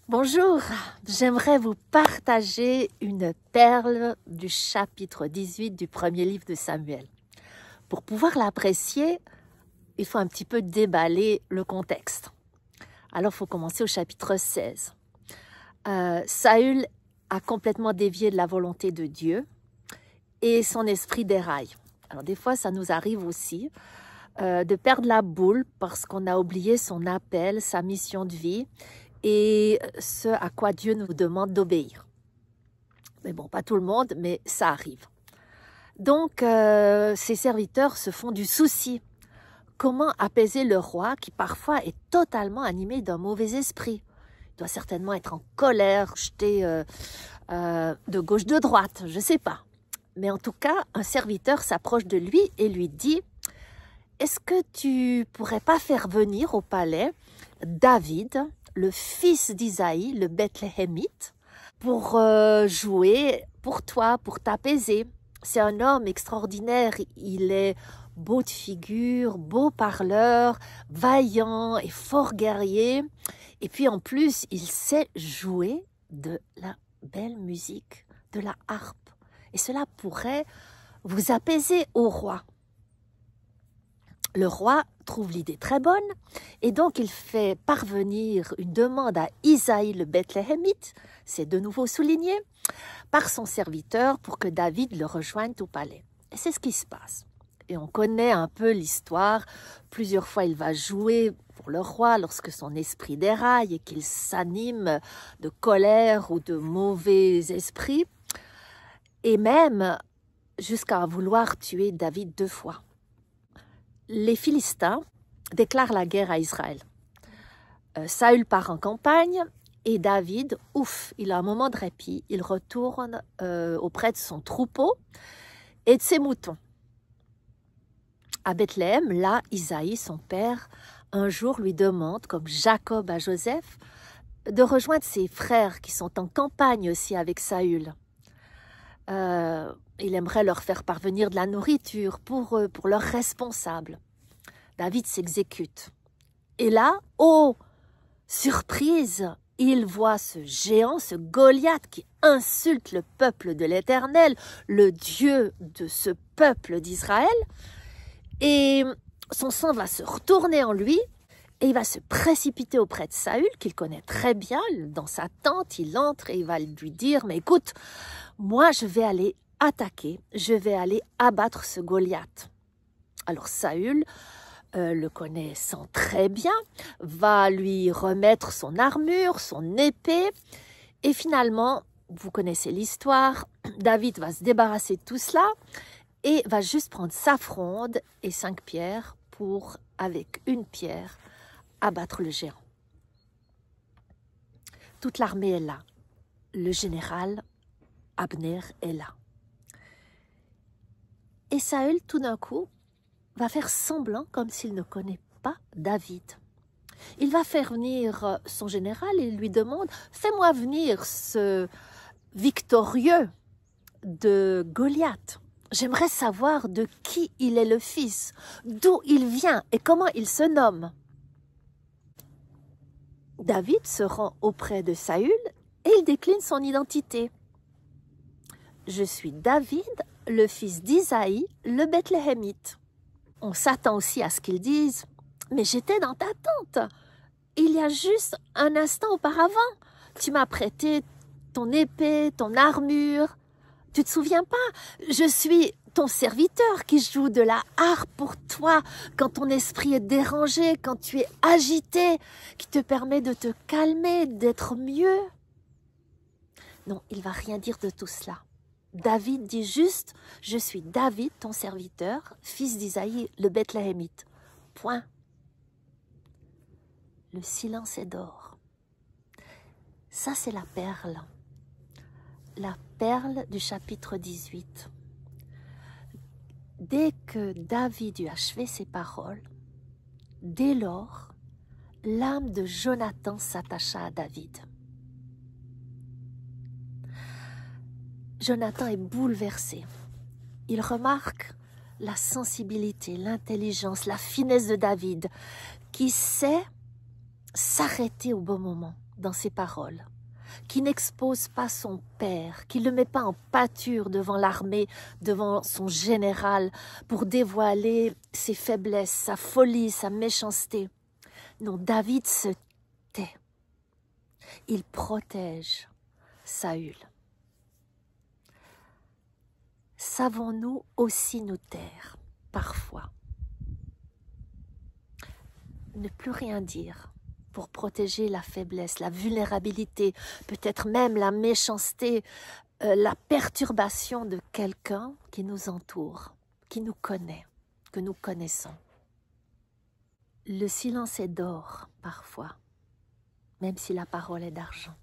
Bonjour, j'aimerais vous partager une perle du chapitre 18 du premier livre de Samuel. Pour pouvoir l'apprécier, il faut un petit peu déballer le contexte. Alors, il faut commencer au chapitre 16. Saül a complètement dévié de la volonté de Dieu et son esprit déraille. Alors, des fois, ça nous arrive aussi de perdre la boule parce qu'on a oublié son appel, sa mission de vie et ce à quoi Dieu nous demande d'obéir. Mais bon, pas tout le monde, mais ça arrive. Donc, ses serviteurs se font du souci. Comment apaiser le roi qui parfois est totalement animé d'un mauvais esprit? Il doit certainement être en colère, jeté de gauche, de droite, je ne sais pas. Mais en tout cas, un serviteur s'approche de lui et lui dit « Est-ce que tu pourrais pas faire venir au palais David, le fils d'Isaïe, le Bethléemite, pour jouer pour toi, pour t'apaiser. C'est un homme extraordinaire, il est beau de figure, beau parleur, vaillant et fort guerrier. Et puis en plus, il sait jouer de la belle musique, de la harpe. Et cela pourrait vous apaiser au roi. » Le roi trouve l'idée très bonne et donc il fait parvenir une demande à Isaïe le Bethléemite, c'est de nouveau souligné, par son serviteur pour que David le rejoigne au palais. Et c'est ce qui se passe. Et on connaît un peu l'histoire. Plusieurs fois, il va jouer pour le roi lorsque son esprit déraille et qu'il s'anime de colère ou de mauvais esprits. Et même jusqu'à vouloir tuer David 2 fois. Les Philistins déclarent la guerre à Israël. Saül part en campagne et David, il a un moment de répit. Il retourne auprès de son troupeau et de ses moutons. À Bethléem, là, Isaïe, son père, un jour lui demande, comme Jacob à Joseph, de rejoindre ses frères qui sont en campagne aussi avec Saül. Il aimerait leur faire parvenir de la nourriture pour eux, pour leurs responsables. David s'exécute. Et là, oh, surprise, il voit ce géant, ce Goliath qui insulte le peuple de l'Éternel, le Dieu de ce peuple d'Israël. Et son sang va se retourner en lui et il va se précipiter auprès de Saül, qu'il connaît très bien. Dans sa tente, il entre et il va lui dire « Mais écoute, moi je vais aller attaquer, je vais aller abattre ce Goliath. » Alors Saül, le connaissant très bien, va lui remettre son armure, son épée. Et finalement, vous connaissez l'histoire, David va se débarrasser de tout cela et va juste prendre sa fronde et 5 pierres pour, avec une pierre, abattre le géant. Toute l'armée est là. Le général Abner est là. Et Saül, tout d'un coup, va faire semblant comme s'il ne connaît pas David. Il va faire venir son général et lui demande « Fais-moi venir ce victorieux de Goliath. J'aimerais savoir de qui il est le fils, d'où il vient et comment il se nomme. » David se rend auprès de Saül et il décline son identité. « Je suis David, le fils d'Isaïe, le Bethléemite. » On s'attend aussi à ce qu'ils disent « Mais j'étais dans ta tente, il y a juste un instant auparavant. Tu m'as prêté ton épée, ton armure. Tu te souviens pas? Je suis ton serviteur qui joue de la harpe pour toi quand ton esprit est dérangé, quand tu es agité, qui te permet de te calmer, d'être mieux. » Non, il va rien dire de tout cela. David dit juste « Je suis David, ton serviteur, fils d'Isaïe, le Bethléemite. » Point. Le silence est d'or. Ça, c'est la perle du chapitre 18. Dès que David eut achevé ses paroles, dès lors, l'âme de Jonathan s'attacha à David. Jonathan est bouleversé. Il remarque la sensibilité, l'intelligence, la finesse de David, qui sait s'arrêter au bon moment, dans ses paroles, qui n'expose pas son père, qui ne le met pas en pâture devant l'armée, devant son général, pour dévoiler ses faiblesses, sa folie, sa méchanceté. Non, David se tait. Il protège Saül. Savons-nous aussi nous taire, parfois? Ne plus rien dire pour protéger la faiblesse, la vulnérabilité, peut-être même la méchanceté, la perturbation de quelqu'un qui nous entoure, qui nous connaît, que nous connaissons. Le silence est d'or, parfois, même si la parole est d'argent.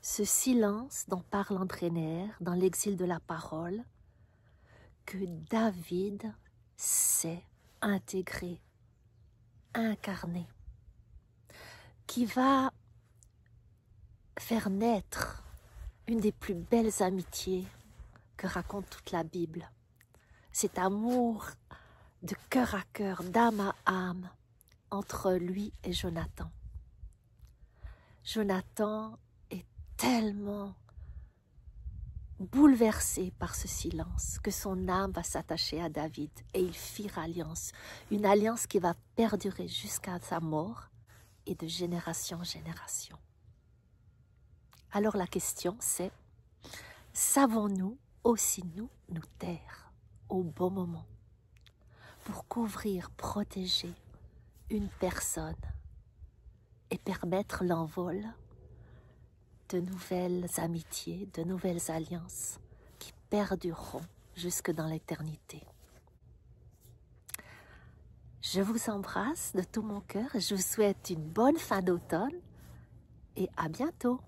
Ce silence dont parle André Neher dans l'exil de la parole, que David sait intégrer, incarner, qui va faire naître une des plus belles amitiés que raconte toute la Bible. Cet amour de cœur à cœur, d'âme à âme, entre lui et Jonathan. Jonathan est tellement bouleversé par ce silence que son âme va s'attacher à David et ils firent alliance, une alliance qui va perdurer jusqu'à sa mort et de génération en génération. Alors la question c'est, savons-nous aussi nous taire au bon moment pour couvrir, protéger une personne et permettre l'envol de nouvelles amitiés, de nouvelles alliances qui perdureront jusque dans l'éternité. Je vous embrasse de tout mon cœur et je vous souhaite une bonne fin d'automne et à bientôt.